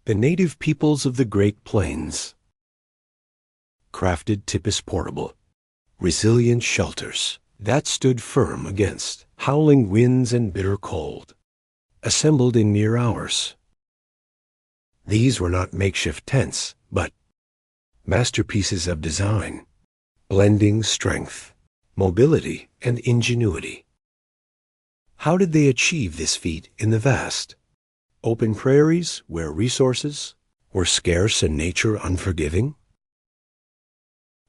The native peoples of the Great Plains crafted Tipis portable, resilient shelters that stood firm against howling winds and bitter cold, assembled in mere hours. These were not makeshift tents, but masterpieces of design, blending strength, mobility, and ingenuity. How did they achieve this feat in the vast, open prairies where resources were scarce and nature unforgiving?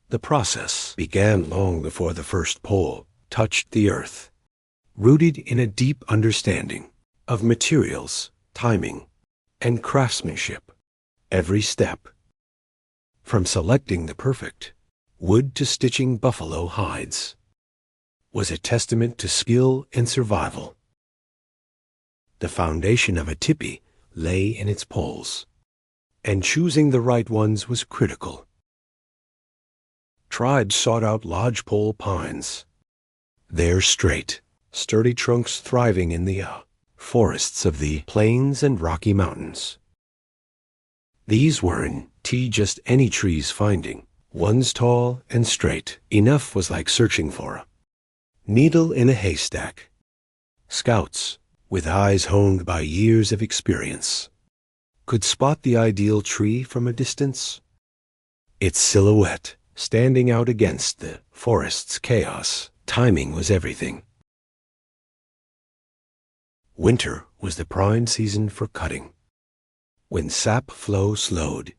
The process began long before the first pole touched the earth, rooted in a deep understanding of materials, timing, and craftsmanship. Every step, from selecting the perfect wood to stitching buffalo hides, was a testament to skill and survival. The foundation of a tipi lay in its poles, and choosing the right ones was critical. Tribes sought out lodgepole pines, their straight, sturdy trunks thriving in the forests of the plains and Rocky Mountains. These weren't just any trees finding. Ones tall and straight enough was like searching for a needle in a haystack. Scouts, with eyes honed by years of experience, could spot the ideal tree from a distance, its silhouette standing out against the forest's chaos. Timing was everything. Winter was the prime season for cutting, when sap flow slowed,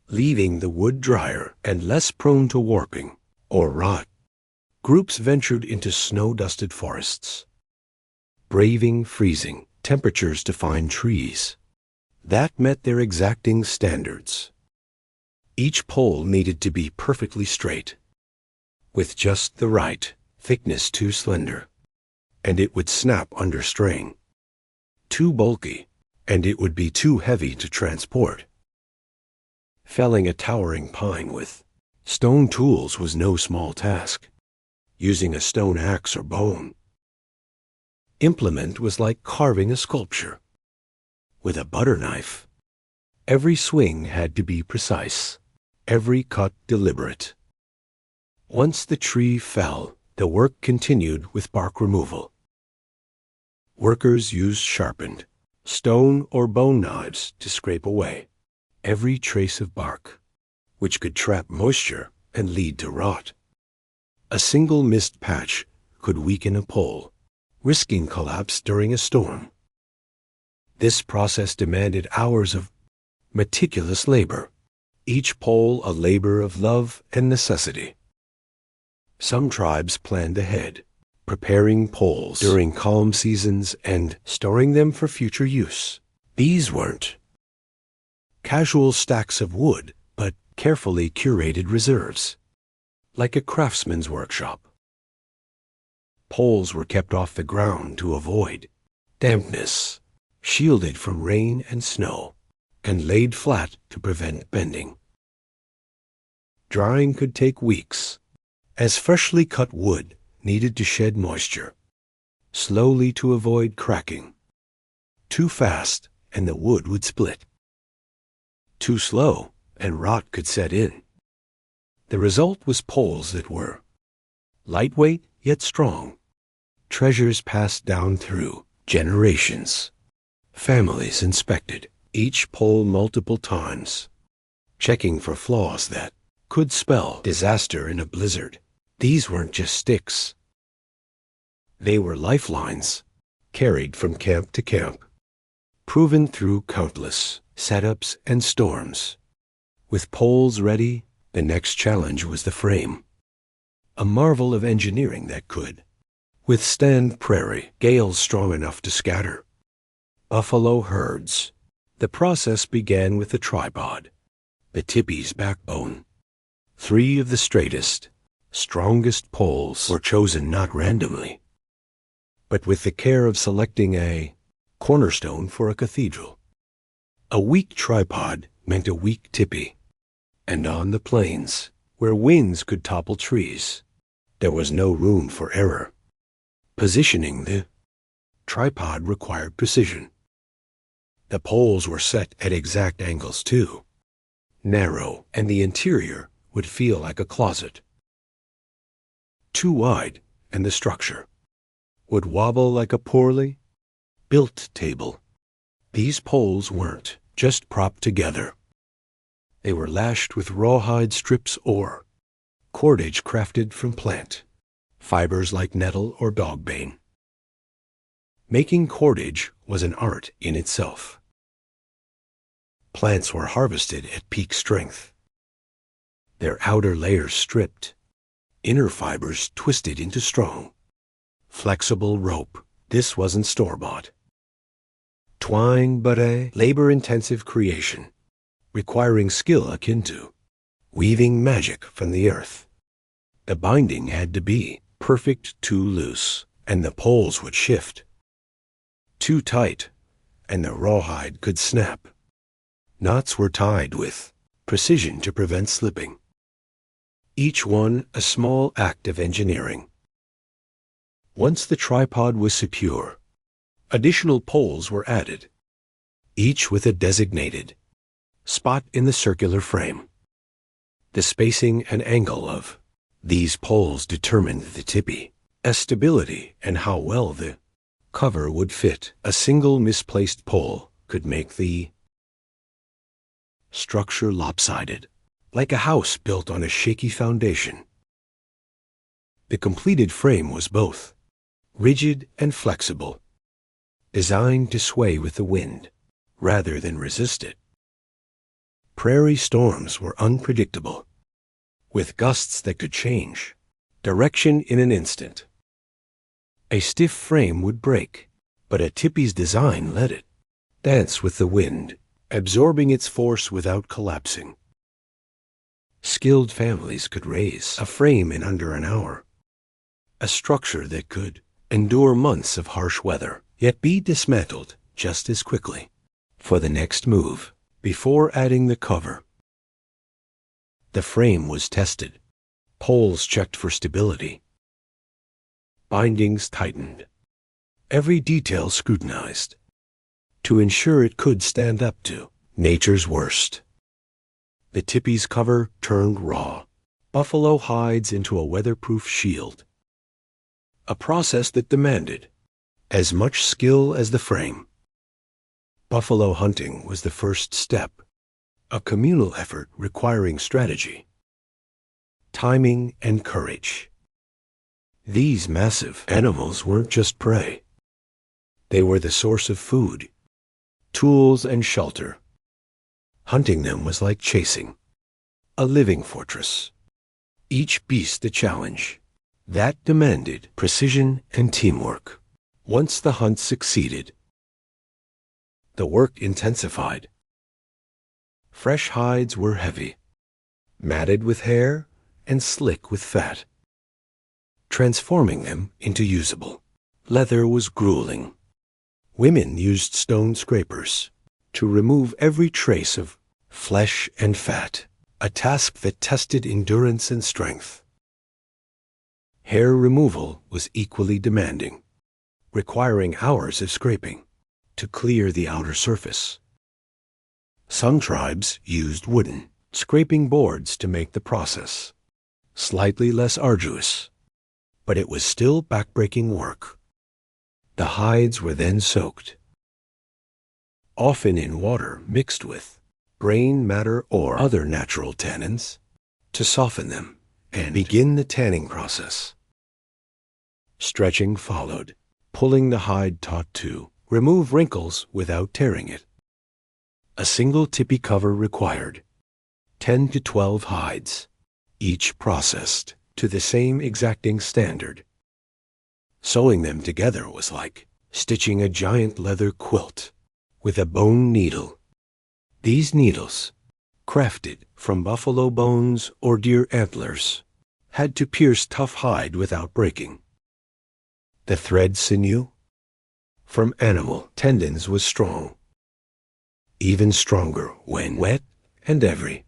leaving the wood drier and less prone to warping or rot. Groups ventured into snow-dusted forests, braving freezing temperatures to find trees that met their exacting standards. Each pole needed to be perfectly straight, with just the right thickness, too slender, and it would snap under strain; too bulky, and it would be too heavy to transport. Felling a towering pine with stone tools was no small task. Using a stone axe or bone implement was like carving a sculpture. With a butter knife, every swing had to be precise, every cut deliberate. Once the tree fell, the work continued with bark removal. Workers used sharpened stone or bone knives to scrape away every trace of bark, which could trap moisture and lead to rot. A single missed patch could weaken a pole, risking collapse during a storm. This process demanded hours of meticulous labor, each pole a labor of love and necessity. Some tribes planned ahead, preparing poles during calm seasons and storing them for future use. These weren't casual stacks of wood, but carefully curated reserves, like a craftsman's workshop. Poles were kept off the ground to avoid dampness, shielded from rain and snow, and laid flat to prevent bending. Drying could take weeks, as freshly cut wood needed to shed moisture, slowly to avoid cracking. Too fast, and the wood would split. Too slow, and rot could set in. The result was poles that were lightweight yet strong, treasures passed down through generations. Families inspected each pole multiple times, checking for flaws that could spell disaster in a blizzard. These weren't just sticks. They were lifelines, carried from camp to camp, proven through countless setups and storms. With poles ready, the next challenge was the frame, a marvel of engineering that could withstand prairie gales strong enough to scatter buffalo herds. The process began with the tripod, the tipi's backbone. 3 of the straightest, strongest poles were chosen not randomly, but with the care of selecting a cornerstone for a cathedral. A weak tripod meant a weak tipi, and on the plains, where winds could topple trees, there was no room for error. Positioning the tripod required precision. The poles were set at exact angles too, narrow, and the interior would feel like a closet. Too wide, and the structure would wobble like a poorly built table. These poles weren't just propped together. They were lashed with rawhide strips or cordage crafted from plant fibers like nettle or dogbane. Making cordage was an art in itself. Plants were harvested at peak strength, their outer layers stripped, inner fibers twisted into strong, flexible rope. This wasn't store-bought. Twine, but a labor-intensive creation, requiring skill akin to weaving magic from the earth. The binding had to be perfect too loose, and the poles would shift. Too tight, and the rawhide could snap. Knots were tied with precision to prevent slipping. Each one a small act of engineering. Once the tripod was secure, additional poles were added, each with a designated spot in the circular frame. The spacing and angle of these poles determined the tipi, stability, and how well the cover would fit. A single misplaced pole could make the structure lopsided, like a house built on a shaky foundation. The completed frame was both rigid and flexible, designed to sway with the wind rather than resist it. Prairie storms were unpredictable, with gusts that could change direction in an instant. A stiff frame would break, but a tipi's design let it dance with the wind, absorbing its force without collapsing. Skilled families could raise a frame in under an hour, a structure that could endure months of harsh weather, yet be dismantled just as quickly for the next move. Before adding the cover, the frame was tested, poles checked for stability, bindings tightened, every detail scrutinized to ensure it could stand up to nature's worst. The tipi's cover turned raw buffalo hides into a weatherproof shield, a process that demanded as much skill as the frame. Buffalo hunting was the first step, a communal effort requiring strategy, timing, and courage. These massive animals weren't just prey. They were the source of food, tools, and shelter. Hunting them was like chasing a living fortress, each beast a challenge that demanded precision and teamwork. Once the hunt succeeded, the work intensified. Fresh hides were heavy, matted with hair and slick with fat, transforming them into usable. Leather was grueling. Women used stone scrapers to remove every trace of flesh and fat, a task that tested endurance and strength. Hair removal was equally demanding, requiring hours of scraping to clear the outer surface. Some tribes used wooden scraping boards to make the process slightly less arduous, but it was still backbreaking work. The hides were then soaked, often in water mixed with brain matter or other natural tannins, to soften them and begin the tanning process. Stretching followed, pulling the hide taut to remove wrinkles without tearing it. A single tipi cover required 10 to 12 hides, each processed to the same exacting standard. Sewing them together was like stitching a giant leather quilt with a bone needle. These needles, crafted from buffalo bones or deer antlers, had to pierce tough hide without breaking. The thread sinew from animal tendons was strong, even stronger when wet, and every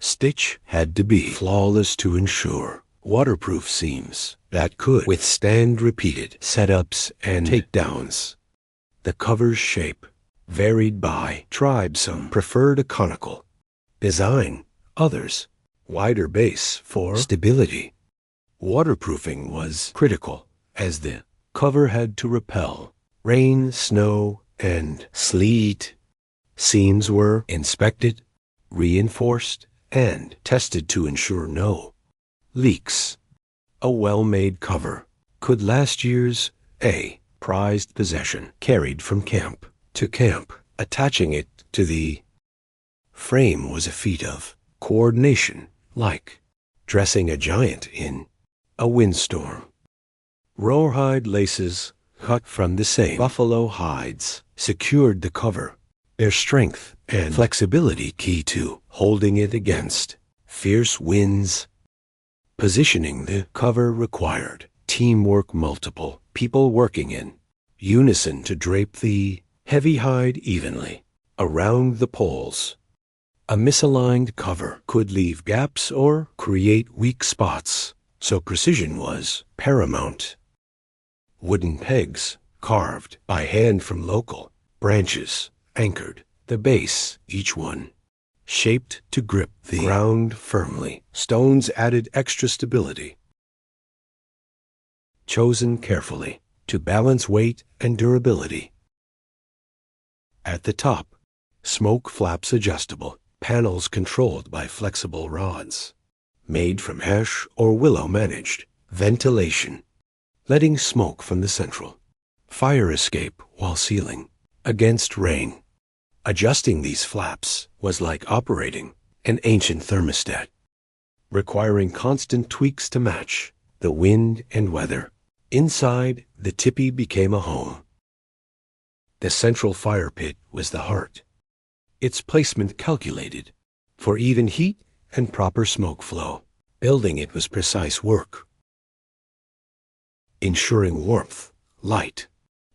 stitch had to be flawless to ensure waterproof seams that could withstand repeated setups and takedowns. The cover's shape varied by tribe. Some preferred a conical design, others wider base for stability. Waterproofing was critical, as the cover had to repel rain, snow, and sleet. Seams were inspected, reinforced, and tested to ensure no leaks. A well-made cover could last years, a prized possession carried from camp to camp. Attaching it to the frame was a feat of coordination, like dressing a giant in a windstorm. Rawhide laces, cut from the same buffalo hides, secured the cover, their strength and flexibility key to holding it against fierce winds. Positioning the cover required teamwork, multiple people working in unison to drape the heavy hide evenly around the poles. A misaligned cover could leave gaps or create weak spots, so precision was paramount. Wooden pegs, carved by hand from local branches, anchored the base, each one shaped to grip the ground firmly. Stones added extra stability, chosen carefully to balance weight and durability. At the top, smoke flaps adjustable, panels controlled by flexible rods, made from ash or willow. Managed ventilation, letting smoke from the central fire escape while sealing against rain. Adjusting these flaps was like operating an ancient thermostat, requiring constant tweaks to match the wind and weather. Inside, the tipi became a home. The central fire pit was the heart, its placement calculated for even heat and proper smoke flow. Building it was precise work, ensuring warmth, light,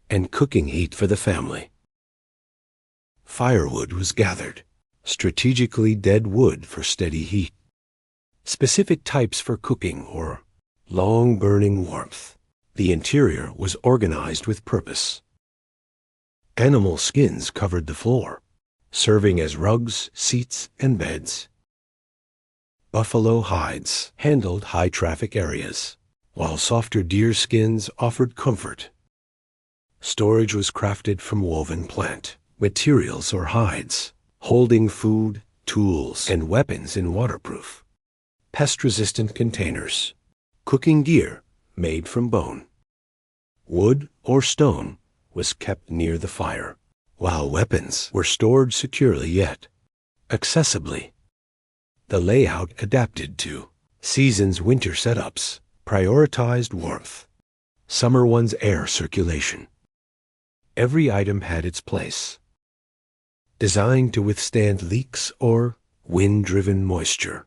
and cooking heat for the family. Firewood was gathered, strategically dead wood for steady heat, specific types for cooking or long-burning warmth. The interior was organized with purpose. Animal skins covered the floor, serving as rugs, seats, and beds. Buffalo hides handled high-traffic areas, while softer deer skins offered comfort. Storage was crafted from woven plant materials or hides, holding food, tools, and weapons in waterproof, pest-resistant containers. Cooking gear made from bone, wood, or stone was kept near the fire, while weapons were stored securely yet accessibly. The layout adapted to season's winter setups, prioritized warmth, summer one's air circulation. Every item had its place, designed to withstand leaks or wind-driven moisture.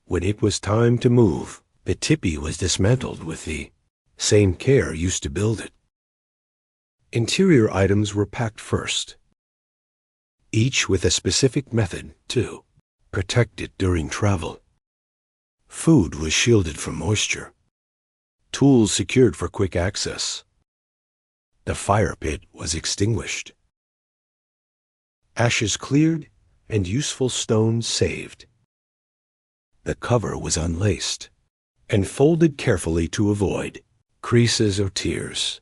When it was time to move, the tipi was dismantled with the same care used to build it. Interior items were packed first, each with a specific method to protect it during travel. Food was shielded from moisture, tools secured for quick access. The fire pit was extinguished, ashes cleared, and useful stones saved. The cover was unlaced and folded carefully to avoid creases or tears,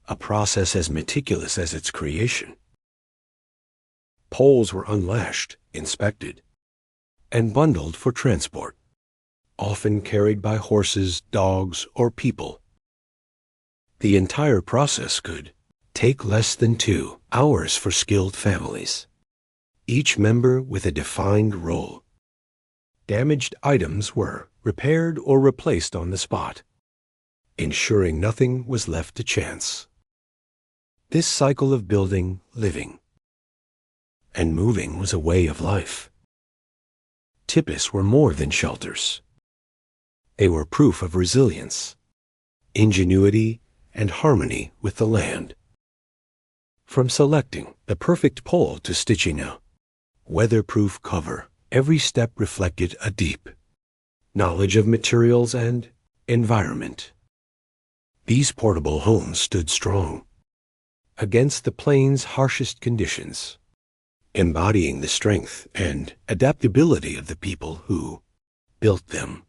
a process as meticulous as its creation. Poles were unlashed, inspected, and bundled for transport, often carried by horses, dogs, or people. The entire process could take less than 2 hours for skilled families, each member with a defined role. Damaged items were repaired or replaced on the spot, ensuring nothing was left to chance. This cycle of building, living, and moving was a way of life. Tipis were more than shelters. They were proof of resilience, ingenuity, and harmony with the land. From selecting the perfect pole to stitching a weatherproof cover, every step reflected a deep knowledge of materials and environment. These portable homes stood strong, against the plains' harshest conditions, embodying the strength and adaptability of the people who built them.